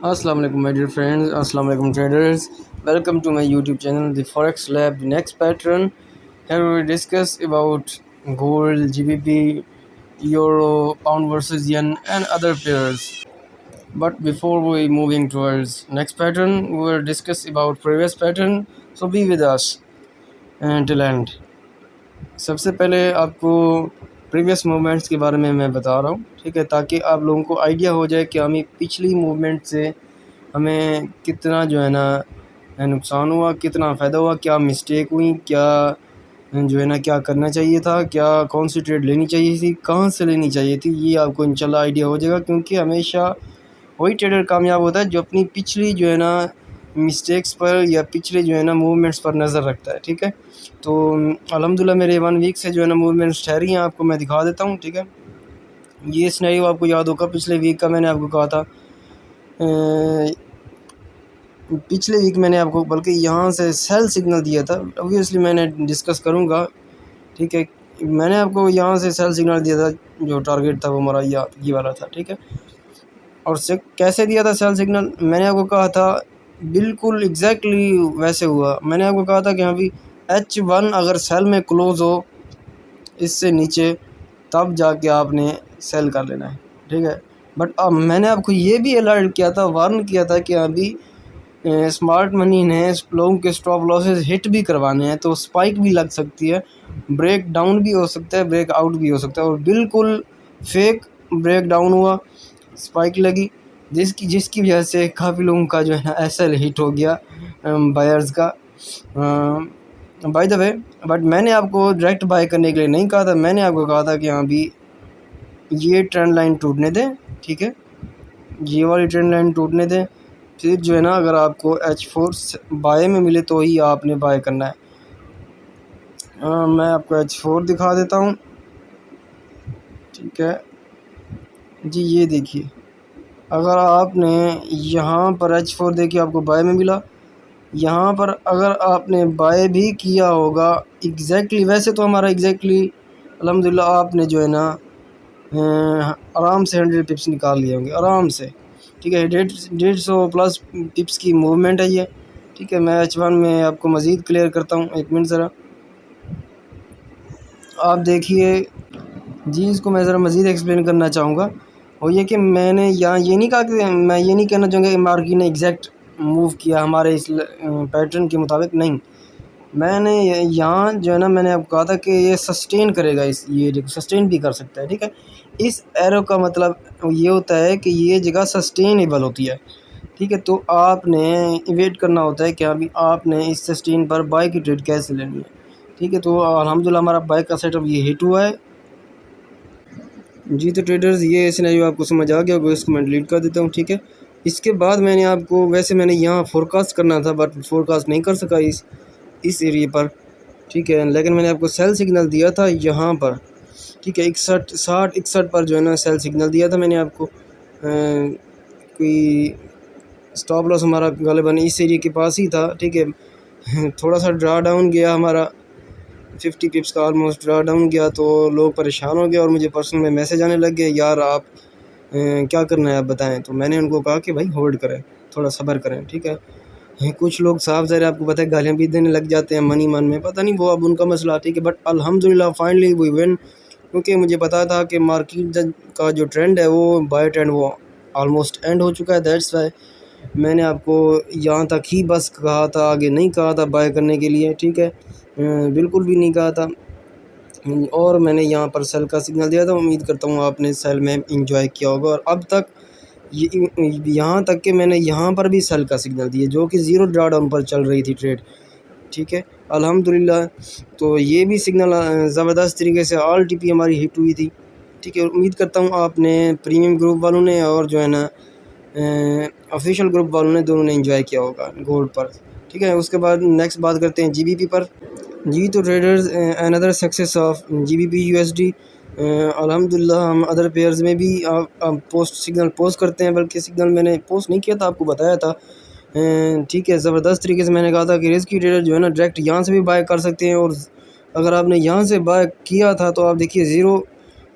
السلام علیکم my dear friends, السلام علیکم traders. Welcome to my YouTube channel, the Forex Lab, the next pattern. Here we will discuss about gold, GBP, euro, pound versus yen and other pairs. But before we moving towards next pattern, we will discuss about previous pattern. So be with us till end. سب سے پہلے آپ کو previous movements کے بارے میں بتا رہا ہوں، ٹھیک ہے، تاکہ آپ لوگوں کو آئیڈیا ہو جائے کہ ہمیں پچھلی موومنٹ سے ہمیں کتنا جو ہے نا نقصان ہوا، کتنا فائدہ ہوا، کیا مسٹیک ہوئی، کیا جو ہے نا کیا کرنا چاہیے تھا، کیا کون سی ٹریڈ لینی چاہیے تھی، کہاں سے لینی چاہیے تھی. یہ آپ کو انشاءاللہ آئیڈیا ہو جائے گا، کیونکہ ہمیشہ وہی ٹریڈر کامیاب ہوتا ہے جو اپنی پچھلی جو ہے نا مسٹیکس پر یا پچھلے جو ہے نا موومنٹس پر نظر رکھتا ہے. ٹھیک ہے، تو الحمدللہ میرے 1 ویک سے جو ہے نا موومنٹس ٹھہری ہیں، آپ کو میں دکھا دیتا ہوں. ٹھیک ہے، یہ سینیریو آپ کو یاد ہوگا پچھلے ویک کا، میں نے آپ کو کہا تھا پچھلے ویک میں نے آپ کو بلکہ یہاں سے سیل سگنل دیا تھا. اوبویسلی میں نے ڈسکس کروں گا. ٹھیک ہے، میں نے آپ کو یہاں سے سیل سگنل دیا تھا، جو ٹارگیٹ تھا وہ ہمارا یہ والا تھا. ٹھیک ہے، اور کیسے دیا تھا سیل سگنل؟ میں نے آپ کو کہا تھا بالکل ایگزیکٹلی ویسے ہوا. میں نے آپ کو کہا تھا کہ ابھی H1 اگر سیل میں کلوز ہو اس سے نیچے، تب جا کے آپ نے سیل کر لینا ہے. ٹھیک ہے، بٹ اب میں نے آپ کو یہ بھی الرٹ کیا تھا، وارن کیا تھا کہ ابھی اسمارٹ منی نے لوگوں کے اسٹاپ لاسز ہٹ بھی کروانے ہیں، تو اسپائک بھی لگ سکتی ہے، بریک ڈاؤن بھی ہو سکتا ہے، بریک آؤٹ بھی ہو سکتا ہے. اور بالکل فیک بریک ڈاؤن ہوا، اسپائک لگی، جس کی وجہ سے کافی لوگوں کا جو ہے نا ایسل ہٹ ہو گیا بائرز کا. بائی دا وے، بٹ میں نے آپ کو ڈائریکٹ بائی کرنے کے لیے نہیں کہا تھا. میں نے آپ کو کہا تھا کہ ہاں بھی یہ ٹرینڈ لائن ٹوٹنے دیں. ٹھیک ہے، یہ والی ٹرینڈ لائن ٹوٹنے دیں، پھر جو ہے نا اگر آپ کو H4 بائی میں ملے تو ہی آپ نے بائی کرنا ہے. میں آپ کو H4 دکھا دیتا ہوں. ٹھیک ہے جی، یہ دیکھیے، اگر آپ نے یہاں پر H4 دیکھیے آپ کو بائی میں ملا. یہاں پر اگر آپ نے بائی بھی کیا ہوگا ایگزیکٹلی، ویسے تو ہمارا ایگزیکٹلی الحمدللہ آپ نے جو ہے نا آرام سے 100 پپس نکال لیے ہوں گے آرام سے. ٹھیک ہے، 150 پلس پپس کی موومنٹ ہے یہ. ٹھیک ہے، میں H1 میں آپ کو مزید کلیئر کرتا ہوں، ایک منٹ ذرا آپ دیکھیے. جی، اس کو میں ذرا مزید ایکسپلین کرنا چاہوں گا. وہ یہ کہ میں نے یہاں یہ نہیں کہا کہ میں یہ نہیں کہنا چاہوں گا کہ مارکیٹ نے ایگزیکٹ موو کیا ہمارے اس پیٹرن کے مطابق. نہیں، میں نے یہاں جو ہے نا میں نے آپ کو کہا تھا کہ یہ سسٹین کرے گا، یہ سسٹین بھی کر سکتا ہے. ٹھیک ہے، اس ایرو کا مطلب یہ ہوتا ہے کہ یہ جگہ سسٹینیبل ہوتی ہے. ٹھیک ہے، تو آپ نے ویٹ کرنا ہوتا ہے کہ ابھی آپ نے اس سسٹین پر بائی کی ٹریڈ کیسے لینی ہے. ٹھیک ہے، تو الحمدللہ ہمارا بائی کا سیٹ اپ یہ ہٹ ہوا ہے. جی تو ٹریڈرز، یہ سینیریو آپ کو سمجھ آ گیا ہوگا، اس کو میں ڈیلیٹ کر دیتا ہوں. ٹھیک ہے، اس کے بعد میں نے آپ کو ویسے میں نے یہاں فورکاسٹ کرنا تھا، بٹ فورکاسٹ نہیں کر سکا اس ایریے پر. ٹھیک ہے، لیکن میں نے آپ کو سیل سگنل دیا تھا یہاں پر. ٹھیک ہے، 61 پر جو ہے نا سیل سگنل دیا تھا میں نے آپ کو. کوئی اسٹاپ لاس ہمارا غالباً اس ایریے کے پاس ہی تھا. ٹھیک ہے، تھوڑا سا ڈرا ڈاؤن گیا ہمارا، 50 پپس کا آلموسٹ ڈرا ڈاؤن گیا، تو لوگ پریشان ہو گئے اور مجھے پرسنل میں میسج آنے لگ گئے، یار آپ کیا کرنا ہے آپ بتائیں. تو میں نے ان کو کہا کہ بھائی ہولڈ کریں، تھوڑا صبر کریں. ٹھیک ہے، کچھ لوگ صاف ظاہر آپ کو پتہ ہے گالیاں بھی دینے لگ جاتے ہیں من ہی من میں، پتہ نہیں وہ اب ان کا مسئلہ. ٹھیک ہے، بٹ الحمدللہ فائنلی وی ون، کیونکہ مجھے پتا تھا کہ مارکیٹ کا جو ٹرینڈ ہے وہ بائی ٹرینڈ وہ آلموسٹ اینڈ ہو چکا ہے. دیٹس وائی میں نے آپ کو یہاں تک ہی بس کہا تھا، آگے نہیں کہا تھا بائی کرنے کے لیے. ٹھیک ہے، بالکل بھی نہیں کہا تھا. اور میں نے یہاں پر سیل کا سگنل دیا تھا. امید کرتا ہوں آپ نے سیل میں انجوائے کیا ہوگا. اور اب تک یہاں تک کہ میں نے یہاں پر بھی سیل کا سگنل دیا، جو کہ 0 ڈرا ڈاؤن پر چل رہی تھی ٹریڈ. ٹھیک ہے، الحمدللہ تو یہ بھی سگنل زبردست طریقے سے آل ٹی پی ہماری ہٹ ہوئی تھی. ٹھیک ہے، امید کرتا ہوں آپ نے پریمیم گروپ والوں نے اور جو ہے نا آفیشیل گروپ والوں نے دونوں نے انجوائے کیا ہوگا گولڈ پر. ٹھیک ہے، اس کے بعد نیکسٹ بات کرتے ہیں GBP پر. جی تو traders, another success of GBP USD. الحمدللہ ہم ادر پیئرز میں بھی سگنل پوسٹ کرتے ہیں، بلکہ سگنل میں نے پوسٹ نہیں کیا تھا، آپ کو بتایا تھا. ٹھیک ہے، زبردست طریقے سے میں نے کہا تھا کہ رسکی ٹریڈر جو ہے نا ڈائریکٹ یہاں سے بھی بائی کر سکتے ہیں. اور اگر آپ نے یہاں سے بائی کیا تھا تو آپ دیکھیے 0